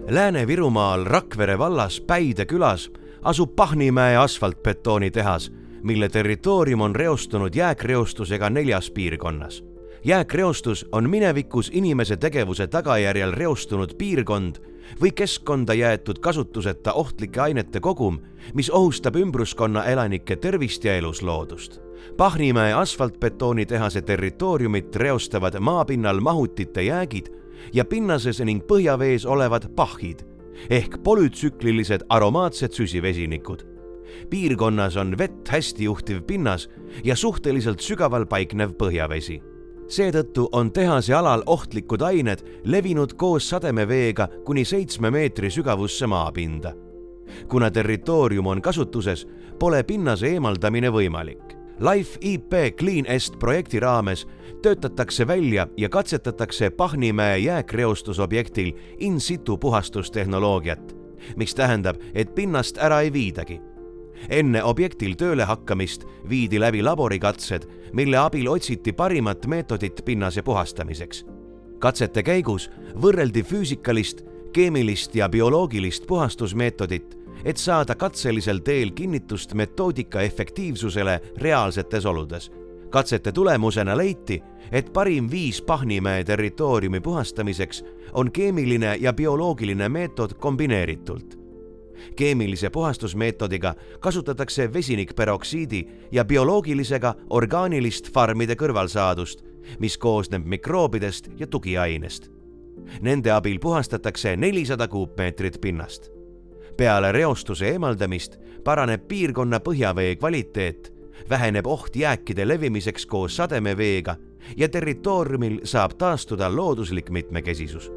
Lääne-Virumaal Rakvere vallas Päide külas asub Pahnimäe asfaltbetoonitehas, mille territoorium on reostunud jääkreostusega 4 piirkonnas. Jääkreostus on minevikus inimese tegevuse tagajärjel reostunud piirkond või keskkonda jäetud kasutuseta ohtlike ainete kogum, mis ohustab ümbruskonna elanike tervist ja elusloodust. Pahnimäe asfaltbetoonitehase territooriumit reostavad maapinnal mahutite jäägid ja pinnases ning põhjavees olevad pahhid ehk polütsüklilised aromaatsed süsivesinikud. Piirkonnas on vett hästi juhtiv pinnas ja suhteliselt sügaval paiknev põhjavesi. Seetõttu on tehase alal ohtlikud ained levinud koos sademeveega kuni 7 meetri sügavusse maapinda. Kuna territoorium on kasutuses, pole pinnase eemaldamine võimalik. Life IP Clean Est projekti raames töötatakse välja ja katsetatakse Pahnimäe jääkreostusobjektil in situ puhastustehnoloogiat, mis tähendab, et pinnast ära ei viidagi. Enne objektil tööle hakkamist viidi läbi laborikatsed, mille abil otsiti parimat meetodit pinnase puhastamiseks. Katsete käigus võrreldi füüsikalist, keemilist ja bioloogilist puhastusmeetodit, et saada katselisel teel kinnitust metoodika efektiivsusele reaalsetes oludes. Katsete tulemusena leiti, et parim viis Pahnimäe territooriumi puhastamiseks on keemiline ja bioloogiline meetod kombineeritult. Keemilise puhastusmeetodiga kasutatakse vesinikperoksiidi ja bioloogilisega orgaanilist farmide kõrvalsaadust, mis koosneb mikroobidest ja tugiainest. Nende abil puhastatakse 400 kuupmeetrit pinnast. Peale reostuse eemaldamist paraneb piirkonna põhjavee kvaliteet, väheneb oht jääkide levimiseks koos sademeveega ja territooriumil saab taastuda looduslik mitmekesisus.